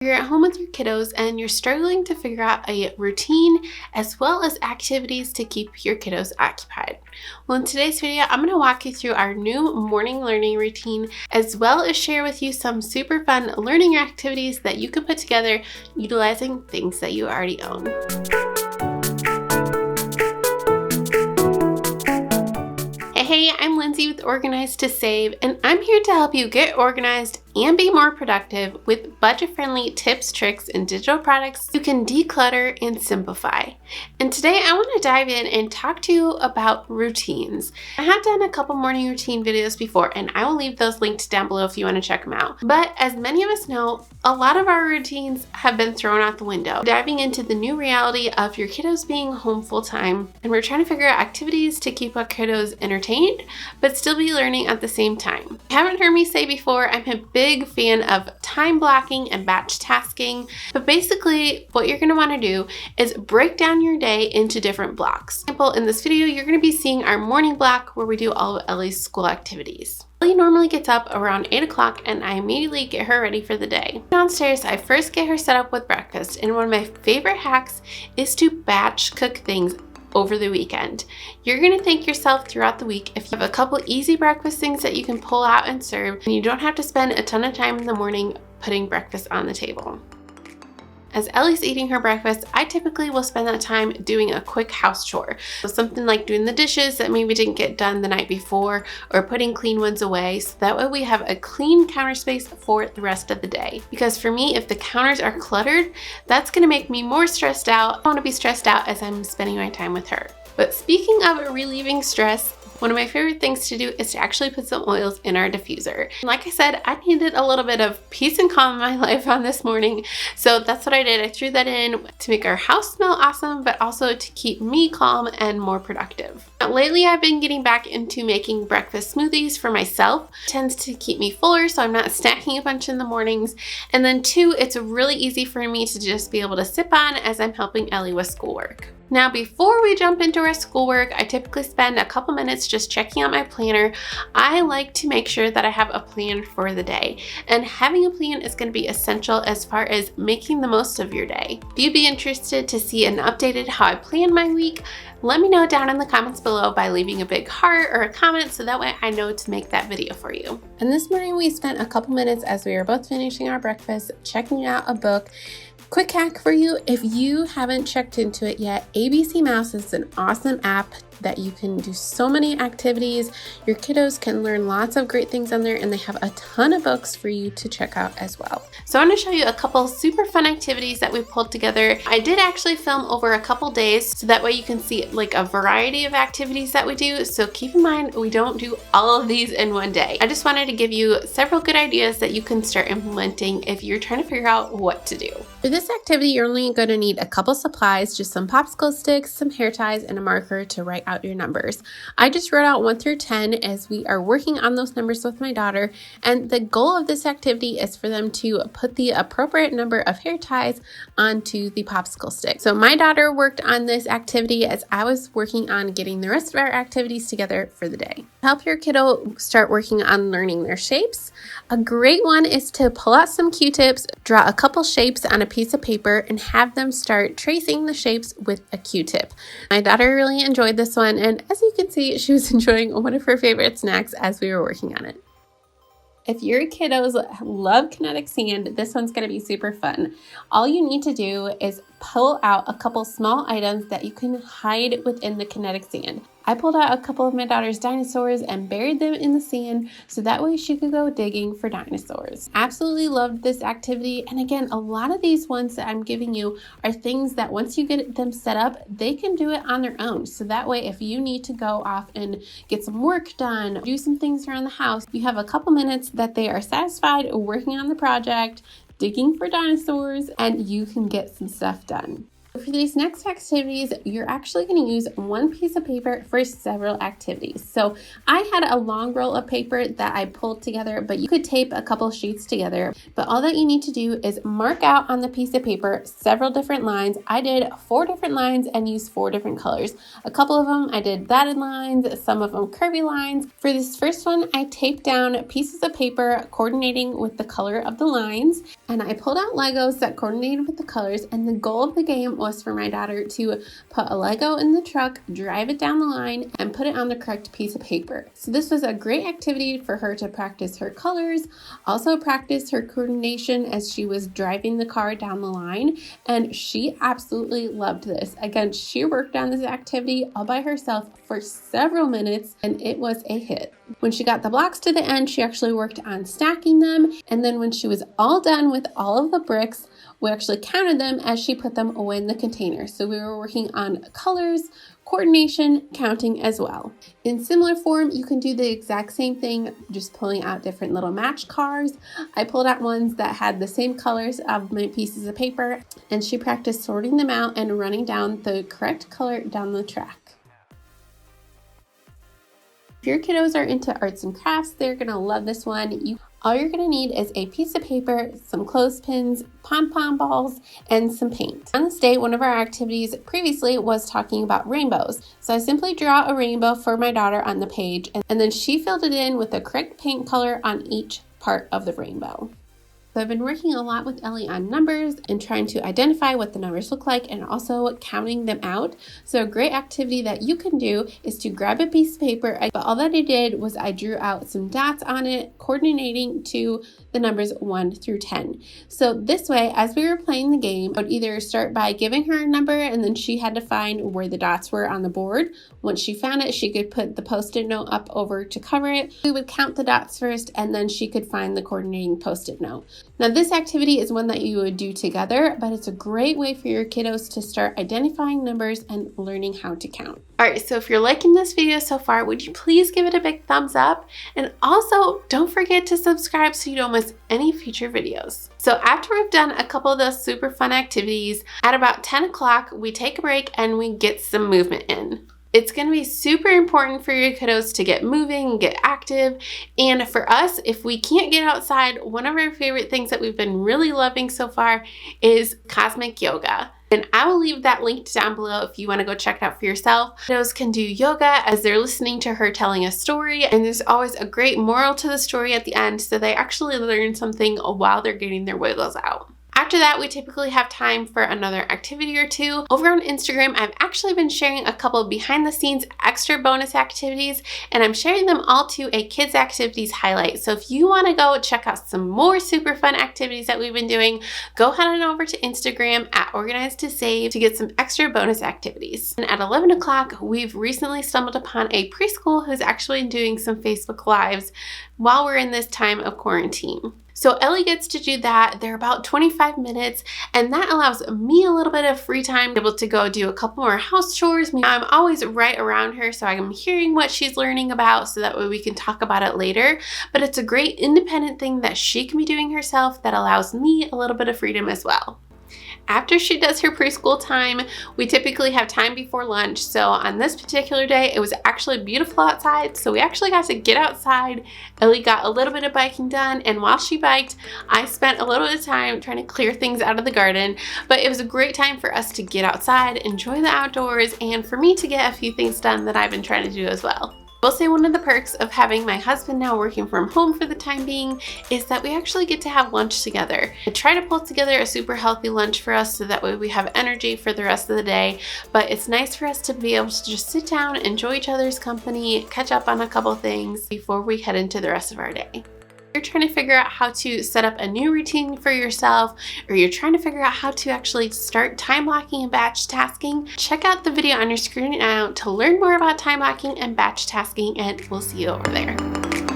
You're at home with your kiddos and you're struggling to figure out a routine as well as activities to keep your kiddos occupied. Well, in today's video, I'm going to walk you through our new morning learning routine as well as share with you some super fun learning activities that you can put together utilizing things that you already own. Hey, I'm Lindsay with Organized to Save, and I'm here to help you get organized and be more productive with budget-friendly tips, tricks, and digital products you can declutter and simplify. And today I want to dive in and talk to you about routines. I have done a couple morning routine videos before, and I will leave those linked down below if you want to check them out. But as many of us know, a lot of our routines have been thrown out the window. Diving into the new reality of your kiddos being home full-time, and we're trying to figure out activities to keep our kiddos entertained, but still be learning at the same time. If you haven't heard me say before, I'm a big fan of time blocking and batch tasking, but basically what you're going to want to do is break down your day into different blocks. For example, in this video, you're going to be seeing our morning block where we do all of Ellie's school activities. Ellie normally gets up around 8 o'clock and I immediately get her ready for the day. Downstairs, I first get her set up with breakfast, and one of my favorite hacks is to batch cook things over the weekend. You're going to thank yourself throughout the week if you have a couple easy breakfast things that you can pull out and serve, and you don't have to spend a ton of time in the morning putting breakfast on the table. As Ellie's eating her breakfast, I typically will spend that time doing a quick house chore. So something like doing the dishes that maybe didn't get done the night before, or putting clean ones away, so that way we have a clean counter space for the rest of the day. Because for me, if the counters are cluttered, that's going to make me more stressed out. I don't want to be stressed out as I'm spending my time with her. But speaking of relieving stress, one of my favorite things to do is to actually put some oils in our diffuser. And like I said, I needed a little bit of peace and calm in my life on this morning, so that's what I did. I threw that in to make our house smell awesome, but also to keep me calm and more productive. Now, lately, I've been getting back into making breakfast smoothies for myself. It tends to keep me fuller, so I'm not snacking a bunch in the mornings. And then two, it's really easy for me to just be able to sip on as I'm helping Ellie with schoolwork. Now, before we jump into our schoolwork, I typically spend a couple minutes just checking out my planner. I like to make sure that I have a plan for the day, and having a plan is going to be essential as far as making the most of your day. If you'd be interested to see an updated how I plan my week, let me know down in the comments below by leaving a big heart or a comment, so that way I know to make that video for you. And this morning we spent a couple minutes as we were both finishing our breakfast, checking out a book. Quick hack for you, if you haven't checked into it yet, ABC Mouse is an awesome app that you can do so many activities. Your kiddos can learn lots of great things on there, and they have a ton of books for you to check out as well. So I want to show you a couple super fun activities that we pulled together. I did actually film over a couple days, so that way you can see like a variety of activities that we do. So keep in mind, we don't do all of these in one day. I just wanted to give you several good ideas that you can start implementing if you're trying to figure out what to do. For this activity, you're only going to need a couple supplies, just some popsicle sticks, some hair ties, and a marker to write out your numbers. I just wrote out 1 through 10 as we are working on those numbers with my daughter, and the goal of this activity is for them to put the appropriate number of hair ties onto the popsicle stick. So my daughter worked on this activity as I was working on getting the rest of our activities together for the day. Help your kiddo start working on learning their shapes. A great one is to pull out some Q-tips, draw a couple shapes on a piece of paper, and have them start tracing the shapes with a Q-tip. My daughter really enjoyed this one, and as you can see, she was enjoying one of her favorite snacks as we were working on it. If your kiddos love kinetic sand, this one's going to be super fun. All you need to do is pull out a couple small items that you can hide within the kinetic sand. I pulled out a couple of my daughter's dinosaurs and buried them in the sand so that way she could go digging for dinosaurs. Absolutely loved this activity, and again, a lot of these ones that I'm giving you are things that once you get them set up, they can do it on their own. So that way, if you need to go off and get some work done, do some things around the house, you have a couple minutes that they are satisfied working on the project, digging for dinosaurs, and you can get some stuff done. For these next activities, you're actually going to use one piece of paper for several activities. So I had a long roll of paper that I pulled together, but you could tape a couple sheets together. But all that you need to do is mark out on the piece of paper several different lines. I did 4 different lines and used 4 different colors. A couple of them I did dotted lines, some of them curvy lines. For this first one, I taped down pieces of paper coordinating with the color of the lines, and I pulled out Legos that coordinated with the colors, and the goal of the game was for my daughter to put a Lego in the truck, drive it down the line, and put it on the correct piece of paper. So this was a great activity for her to practice her colors, also practice her coordination as she was driving the car down the line, and she absolutely loved this. Again, she worked on this activity all by herself for several minutes, and it was a hit. When she got the blocks to the end, she actually worked on stacking them, and then when she was all done with all of the bricks, we actually counted them as she put them away in the container. So we were working on colors, coordination, counting as well. In similar form, you can do the exact same thing, just pulling out different little match cars. I pulled out ones that had the same colors of my pieces of paper, and she practiced sorting them out and running down the correct color down the track. If your kiddos are into arts and crafts, they're gonna love this one. All you're gonna need is a piece of paper, some clothespins, pom-pom balls, and some paint. On this day, one of our activities previously was talking about rainbows. So I simply draw a rainbow for my daughter on the page, and then she filled it in with the correct paint color on each part of the rainbow. So I've been working a lot with Ellie on numbers and trying to identify what the numbers look like and also counting them out. So a great activity that you can do is to grab a piece of paper, but all that I did was I drew out some dots on it, coordinating to the numbers 1 through 10. So this way, as we were playing the game, I would either start by giving her a number and then she had to find where the dots were on the board. Once she found it, she could put the post-it note up over to cover it. We would count the dots first and then she could find the coordinating post-it note. Now this activity is one that you would do together, but it's a great way for your kiddos to start identifying numbers and learning how to count. Alright, so if you're liking this video so far, would you please give it a big thumbs up? And also, don't forget to subscribe so you don't miss any future videos. So after we've done a couple of those super fun activities, at about 10 o'clock, we take a break and we get some movement in. It's going to be super important for your kiddos to get moving, get active, and for us, if we can't get outside, one of our favorite things that we've been really loving so far is cosmic yoga. And I will leave that linked down below if you want to go check it out for yourself. Kiddos can do yoga as they're listening to her telling a story, and there's always a great moral to the story at the end, so they actually learn something while they're getting their wiggles out. After that, we typically have time for another activity or two. Over on Instagram, I've actually been sharing a couple behind the scenes extra bonus activities, and I'm sharing them all to a kids activities highlight. So if you want to go check out some more super fun activities that we've been doing, go head on over to Instagram at Organized to Save to get some extra bonus activities. And at 11 o'clock, we've recently stumbled upon a preschool who's actually doing some Facebook Lives while we're in this time of quarantine. So Ellie gets to do that. They're about 25 minutes, and that allows me a little bit of free time, able to go do a couple more house chores. I'm always right around her, so I'm hearing what she's learning about, so that way we can talk about it later. But it's a great independent thing that she can be doing herself that allows me a little bit of freedom as well. After she does her preschool time, we typically have time before lunch. So on this particular day, it was actually beautiful outside. So we actually got to get outside. Ellie got a little bit of biking done. And while she biked, I spent a little bit of time trying to clear things out of the garden. But it was a great time for us to get outside, enjoy the outdoors, and for me to get a few things done that I've been trying to do as well. I will say one of the perks of having my husband now working from home for the time being is that we actually get to have lunch together. I try to pull together a super healthy lunch for us so that way we have energy for the rest of the day, but it's nice for us to be able to just sit down, enjoy each other's company, catch up on a couple things before we head into the rest of our day. You're trying to figure out how to set up a new routine for yourself, or you're trying to figure out how to actually start time blocking and batch tasking, check out the video on your screen now to learn more about time blocking and batch tasking, and we'll see you over there.